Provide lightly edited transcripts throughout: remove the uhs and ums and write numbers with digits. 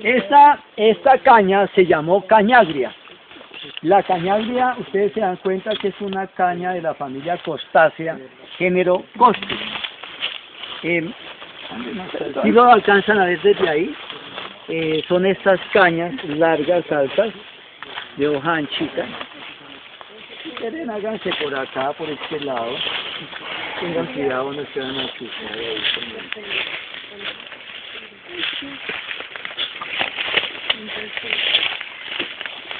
Esta caña se llamó cañagria. La cañagria, ustedes se dan cuenta que es una caña de la familia Costácea, género Costus. Si lo alcanzan a ver desde ahí, son estas cañas largas, altas, de hoja anchita. Si quieren, háganse por acá, por este lado. Tengan cuidado, no se van a chuzar ahí.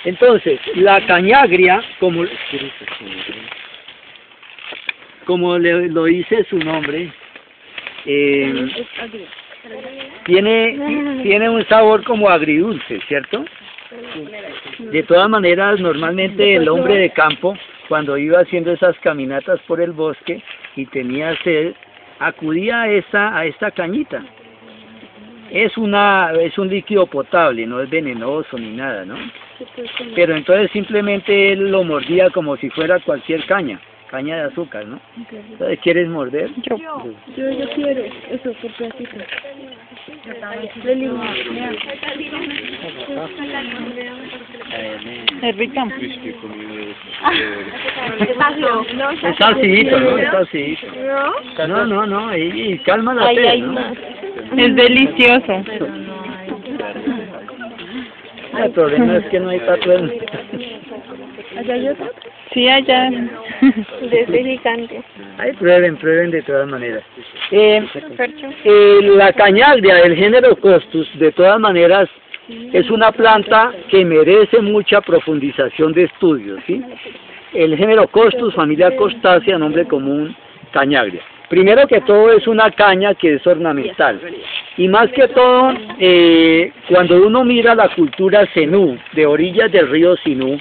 Entonces, la cañagria, como lo dice su nombre, tiene un sabor como agridulce, ¿cierto? De todas maneras, normalmente el hombre de campo, cuando iba haciendo esas caminatas por el bosque y tenía sed, acudía a esta cañita. Es un líquido potable, no es venenoso ni nada, ¿no? Pero entonces simplemente él lo mordía como si fuera cualquier caña de azúcar, ¿no? Entonces, ¿quieres morder? Yo quiero eso por pedacitos. De limón. Es rica. Es acidito, ¿no? Es acidito. No, y calma la sed, ¿no? Es delicioso. El problema es que no hay patrón. ¿Allá hay otro? Sí, allá. Desde gigante. Ahí prueben de todas maneras. La cañagria del género Costus, de todas maneras, es una planta que merece mucha profundización de estudios, ¿sí? El género Costus, familia Costácea, nombre común, cañagria. Primero que todo es una caña que es ornamental. Y más que todo, cuando uno mira la cultura zenú, de orillas del río Sinú,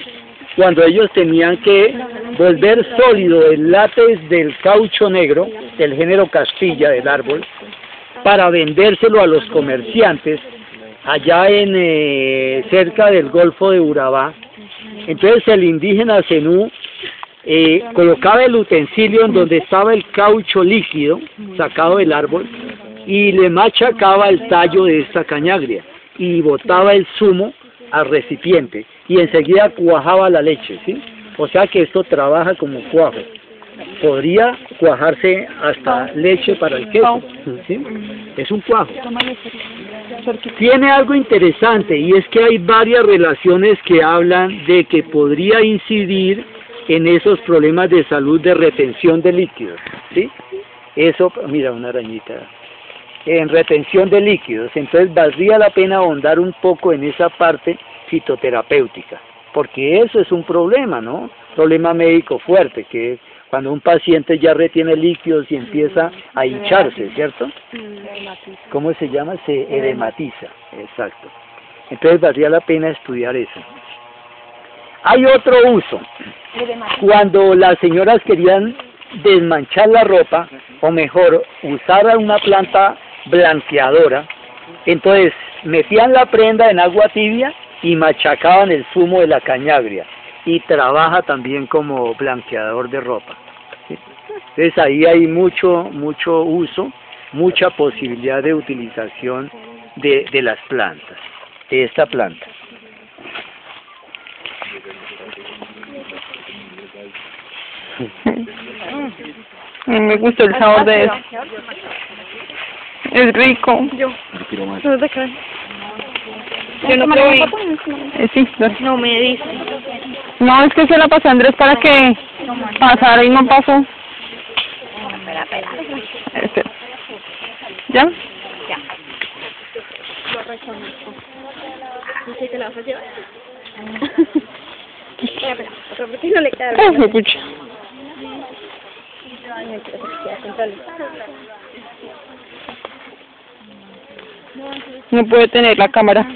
cuando ellos tenían que volver sólido el látex del caucho negro, del género Castilla, del árbol, para vendérselo a los comerciantes, allá cerca del Golfo de Urabá. Entonces el indígena zenú colocaba el utensilio en donde estaba el caucho líquido sacado del árbol y le machacaba el tallo de esta cañagria y botaba el zumo al recipiente y enseguida cuajaba la leche, ¿sí? O sea que esto trabaja como cuajo. Podría cuajarse hasta leche para el queso, ¿sí? Es un cuajo. Tiene algo interesante y es que hay varias relaciones que hablan de que podría incidir en esos problemas de salud de retención de líquidos, ¿sí? Eso, mira, una arañita. En retención de líquidos, entonces valdría la pena ahondar un poco en esa parte fitoterapéutica, porque eso es un problema, ¿no? Problema médico fuerte, que es cuando un paciente ya retiene líquidos y empieza a hincharse, ¿cierto? ¿Cómo se llama? Se edematiza, exacto. Entonces valdría la pena estudiar eso. Hay otro uso. Cuando las señoras querían desmanchar la ropa, o mejor, usar una planta blanqueadora, entonces metían la prenda en agua tibia y machacaban el zumo de la cañagria, y trabaja también como blanqueador de ropa, ¿sí? Entonces ahí hay mucho uso, mucha posibilidad de utilización de las plantas, de esta planta. Me gusta el sabor de eso. Es rico. Yo no probé. Sí. No me dice. No, es que se la pasé a Andrés para que pasara y no pasó. Espera. ¿Ya? Ya. Lo reconozco. ¿Dice que la vas a llevar? Espera, otro porque no le queda. Me escucha. No puede tener la cámara.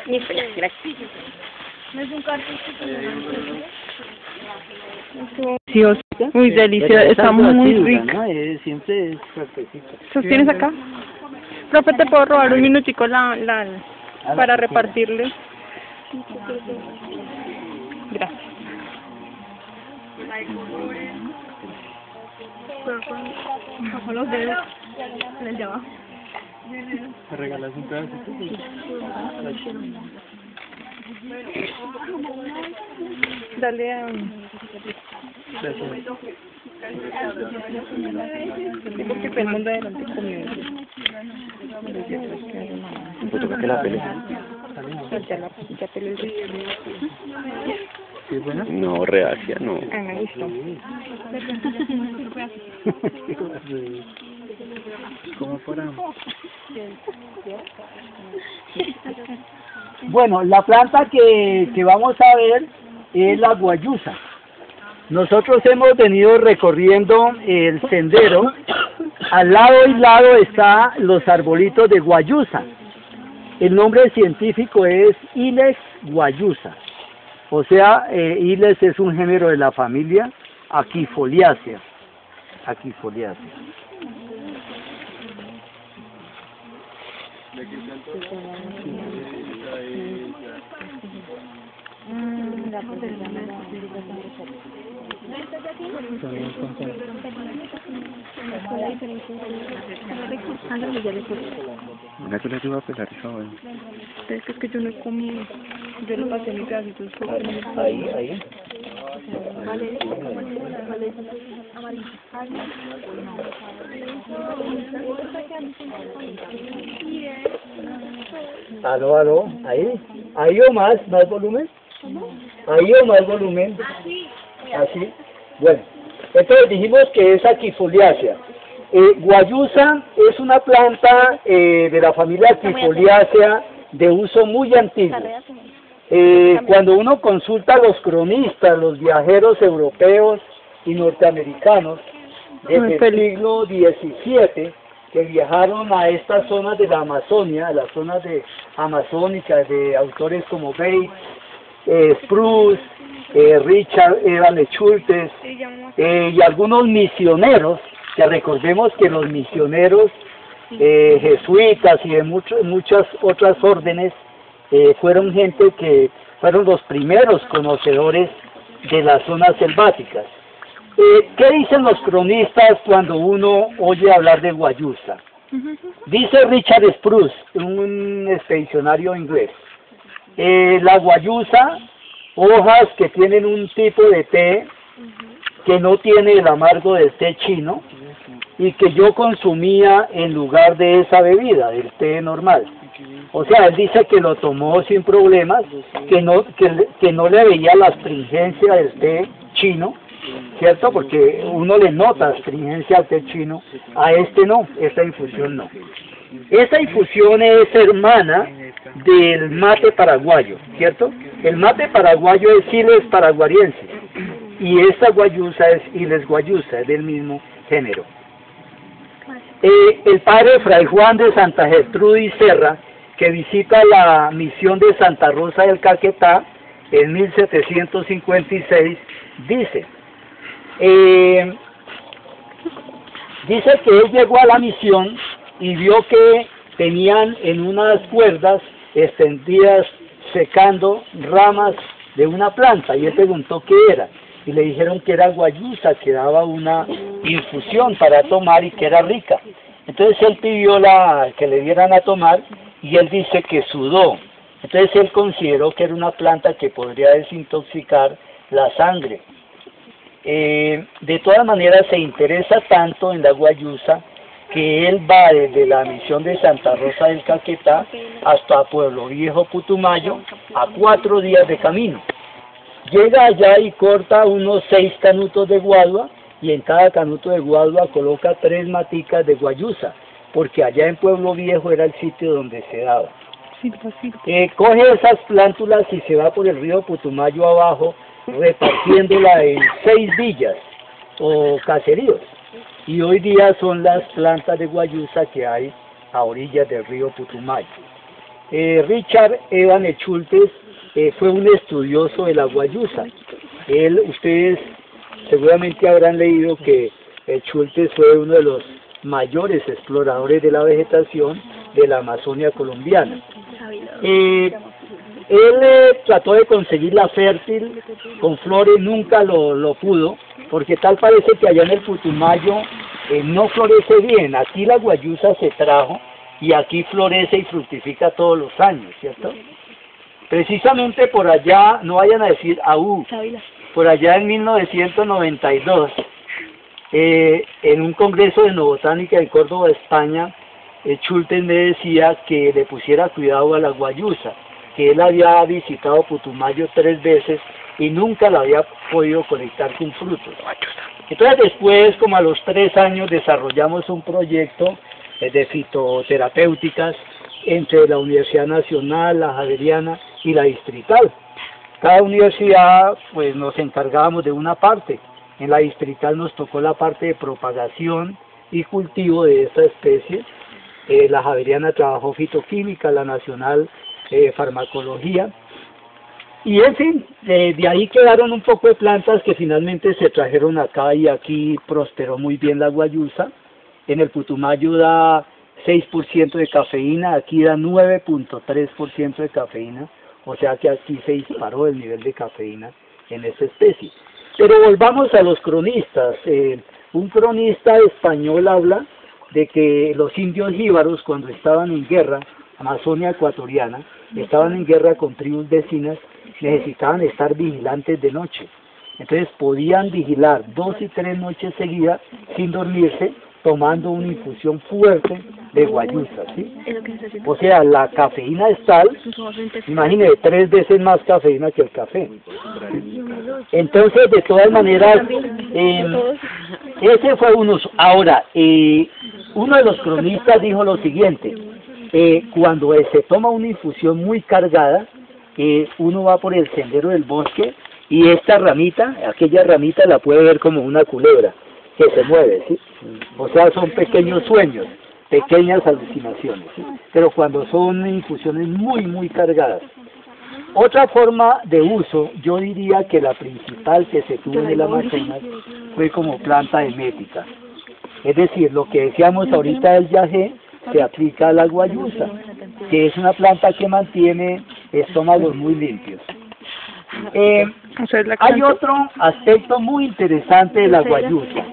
Gracias. Delicioso. Muy delicioso. Está muy rico. Siempre es fuertecito. ¿Sostienes acá? Profe, ¿te puedo robar un minutico para repartirle? Gracias. Con los dedos en el de abajo. ¿Me regalas un pedacito? Dale a... Tengo que el mundo adelante conmigo. que la pele. Ya peleé el río. ¿Sí es buena? No, reacia, no. Ah, me gustó. ¿Cómo fuéramos? Bueno, la planta que vamos a ver es la guayusa. Nosotros hemos venido recorriendo el sendero. Al lado y lado están los arbolitos de guayusa. El nombre científico es Ilex guayusa. O sea, Ilex es un género de la familia Aquifoliaceae. Aquifoliaceae. Una que le ayuda a pelar esa vaina. Es que yo no he comido. Yo le pasé mi pedacito. Ahí. Aló, ahí o más volumen, ahí o más volumen, así, bueno, entonces dijimos que es Aquifoliaceae. Guayusa es una planta de la familia Aquifoliaceae de uso muy antiguo. Cuando uno consulta a los cronistas, los viajeros europeos y norteamericanos desde el siglo XVII, que viajaron a estas zonas de la Amazonia, a las zonas amazónicas de autores como Bates, Spruce, Richard Evans Schultes y algunos misioneros, que recordemos que los misioneros jesuitas y de muchas otras órdenes fueron gente que fueron los primeros conocedores de las zonas selváticas. ¿Qué dicen los cronistas cuando uno oye hablar de guayusa? Dice Richard Spruce, un expedicionario inglés, la guayusa, hojas que tienen un tipo de té que no tiene el amargo del té chino y que yo consumía en lugar de esa bebida, del té normal. O sea, él dice que lo tomó sin problemas, que no le veía la astringencia del té chino, ¿cierto? Porque uno le nota astringencia al té chino, a este no, esta infusión no. Esta infusión es hermana del mate paraguayo, ¿cierto? El mate paraguayo es Ilex paraguariensis y esta guayusa es Ilex guayusa, es del mismo género. El padre Fray Juan de Santa Gertrudis Serra, que visita la misión de Santa Rosa del Caquetá en 1756, dice que él llegó a la misión y vio que tenían en unas cuerdas extendidas secando ramas de una planta, y él preguntó qué era, y le dijeron que era guayusa, que daba una infusión para tomar y que era rica. Entonces él pidió que le dieran a tomar, y él dice que sudó. Entonces él consideró que era una planta que podría desintoxicar la sangre. De todas maneras se interesa tanto en la guayusa que él va desde la misión de Santa Rosa del Caquetá hasta Pueblo Viejo, Putumayo, a 4 días de camino. Llega allá y corta unos 6 canutos de guadua, y en cada canuto de guadua coloca 3 maticas de guayusa, porque allá en Pueblo Viejo era el sitio donde se daba. Coge esas plántulas y se va por el río Putumayo abajo, repartiéndola en 6 villas o caseríos. Y hoy día son las plantas de guayusa que hay a orillas del río Putumayo. Richard Evans Schultes fue un estudioso de la guayusa. Ustedes seguramente habrán leído que Schultes fue uno de los mayores exploradores de la vegetación de la Amazonia colombiana. Él trató de conseguirla fértil, con flores nunca lo pudo, porque tal parece que allá en el Putumayo no florece bien. Aquí la guayusa se trajo y aquí florece y fructifica todos los años, ¿cierto? Precisamente por allá, no vayan a decir por allá en 1992, en un congreso de Etnobotánica en Córdoba, España, Schulten me decía que le pusiera cuidado a la guayusa, que él había visitado Putumayo 3 veces y nunca la había podido conectar con frutos. Entonces después, como a los 3 años, desarrollamos un proyecto de fitoterapéuticas entre la Universidad Nacional, la Javeriana y la Distrital. Cada universidad, pues nos encargábamos de una parte. En la Distrital nos tocó la parte de propagación y cultivo de esta especie. La Javeriana trabajó fitoquímica, la Nacional farmacología. Y en fin, de ahí quedaron un poco de plantas que finalmente se trajeron acá y aquí prosperó muy bien la guayusa. En el Putumayo da 6% de cafeína, aquí da 9.3% de cafeína, o sea que aquí se disparó el nivel de cafeína en esta especie. Pero volvamos a los cronistas. Un cronista español habla de que los indios jíbaros, cuando estaban en guerra, Amazonia ecuatoriana, estaban en guerra con tribus vecinas, necesitaban estar vigilantes de noche. Entonces podían vigilar 2 y 3 noches seguidas sin dormirse, tomando una infusión fuerte de guayusa, ¿sí? O sea, la cafeína es tal, imagínese, 3 veces más cafeína que el café. Entonces, de todas maneras, ese fue uno. Ahora, uno de los cronistas dijo lo siguiente: cuando se toma una infusión muy cargada, uno va por el sendero del bosque y esta ramita, aquella ramita la puede ver como una culebra que se mueve, ¿sí? O sea, son pequeños sueños, pequeñas alucinaciones, ¿sí? Pero cuando son infusiones muy cargadas. Otra forma de uso, yo diría que la principal que se tuvo en el Amazonas fue como planta emética. Es decir, lo que decíamos ahorita del yagé se aplica a la guayusa, que es una planta que mantiene estómagos muy limpios. Hay otro aspecto muy interesante de la guayusa.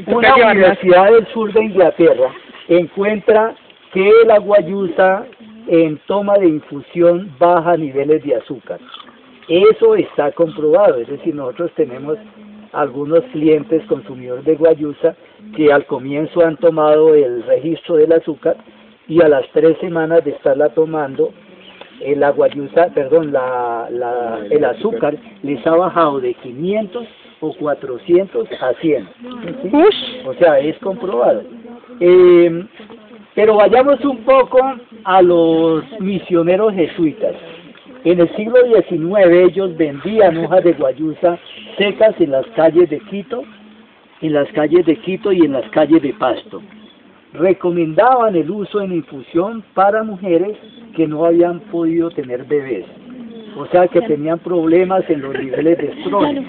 Una universidad del sur de Inglaterra encuentra que la guayusa en toma de infusión baja niveles de azúcar. Eso está comprobado, es decir, nosotros tenemos algunos clientes consumidores de guayusa que al comienzo han tomado el registro del azúcar y a las 3 semanas de estarla tomando, el azúcar les ha bajado de 500 o 400 a 100. ¿Sí? O sea, es comprobado. Pero vayamos un poco a los misioneros jesuitas. En el siglo XIX ellos vendían hojas de guayusa secas en las calles de Quito, y en las calles de Pasto. Recomendaban el uso en infusión para mujeres que no habían podido tener bebés, o sea que tenían problemas en los niveles de estrógeno.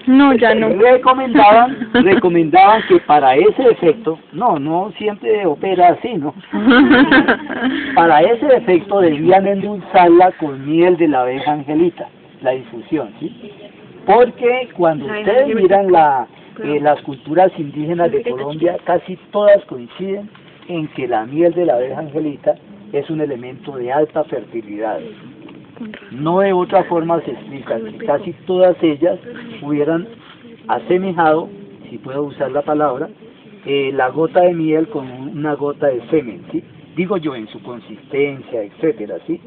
No, ya no. Recomendaban que para ese efecto, no siempre opera así, ¿no? Para ese efecto debían endulzarla con miel de la abeja angelita, la infusión, ¿sí? Porque cuando ustedes miran las culturas indígenas de Colombia, casi todas coinciden en que la miel de la abeja angelita es un elemento de alta fertilidad. No de otra forma se explica, que casi todas ellas hubieran asemejado, si puedo usar la palabra, la gota de miel con una gota de semen, ¿sí? Digo yo, en su consistencia, etcétera, ¿sí?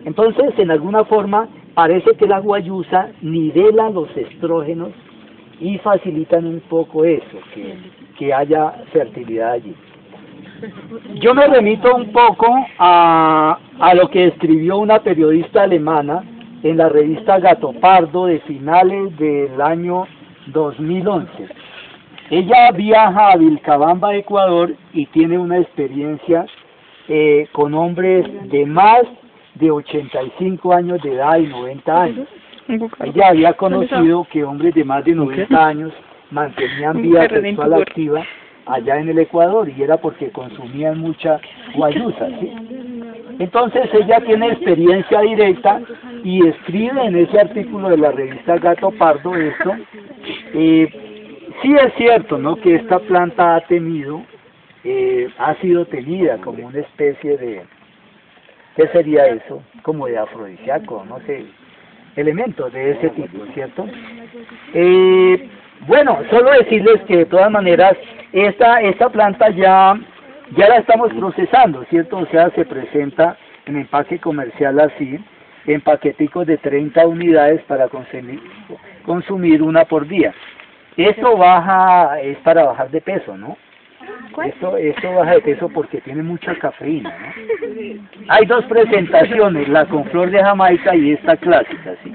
Entonces, en alguna forma, parece que la guayusa nivela los estrógenos y facilitan un poco eso, que haya fertilidad allí. Yo me remito un poco a lo que escribió una periodista alemana en la revista Gato Pardo de finales del año 2011. Ella viaja a Vilcabamba, Ecuador, y tiene una experiencia con hombres de más de 85 años de edad y 90 años. Ella había conocido que hombres de más de 90 años mantenían vida sexual activa allá en el Ecuador, y era porque consumían mucha guayusa, ¿sí? Entonces ella tiene experiencia directa y escribe en ese artículo de la revista Gato Pardo esto. Sí es cierto, ¿no?, que esta planta ha tenido ha sido tenida como una especie de, ¿qué sería eso? Como de afrodisíaco, no sé, elementos de ese tipo, ¿cierto? Bueno, solo decirles que de todas maneras esta planta ya la estamos procesando, ¿cierto? O sea, se presenta en empaque comercial así, en paqueticos de 30 unidades para consumir una por día. Esto es para bajar de peso, ¿no? Esto baja de peso porque tiene mucha cafeína, ¿no? Hay dos presentaciones, la con flor de Jamaica y esta clásica, ¿sí?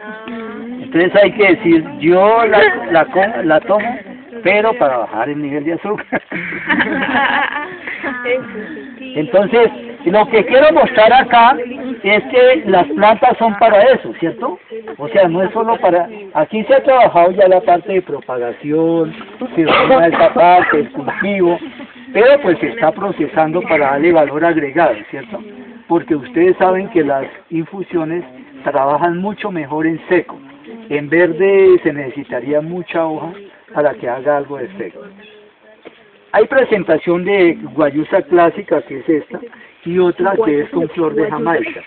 Entonces hay que decir, yo la tomo, pero para bajar el nivel de azúcar. Entonces, lo que quiero mostrar acá es que las plantas son para eso, ¿cierto? O sea, no es solo para... Aquí se ha trabajado ya la parte de propagación, esta parte, el cultivo, pero pues se está procesando para darle valor agregado, ¿cierto? Porque ustedes saben que las infusiones trabajan mucho mejor en seco. En verde se necesitaría mucha hoja para que haga algo de efecto. Hay presentación de guayusa clásica, que es esta, y otra que es con flor de Jamaica,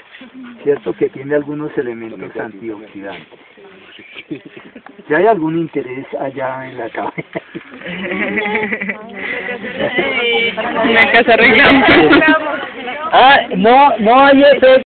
¿cierto? Que tiene algunos elementos antioxidantes. Si hay algún interés allá en la cabeza. Una casa reclamo. No hay efecto.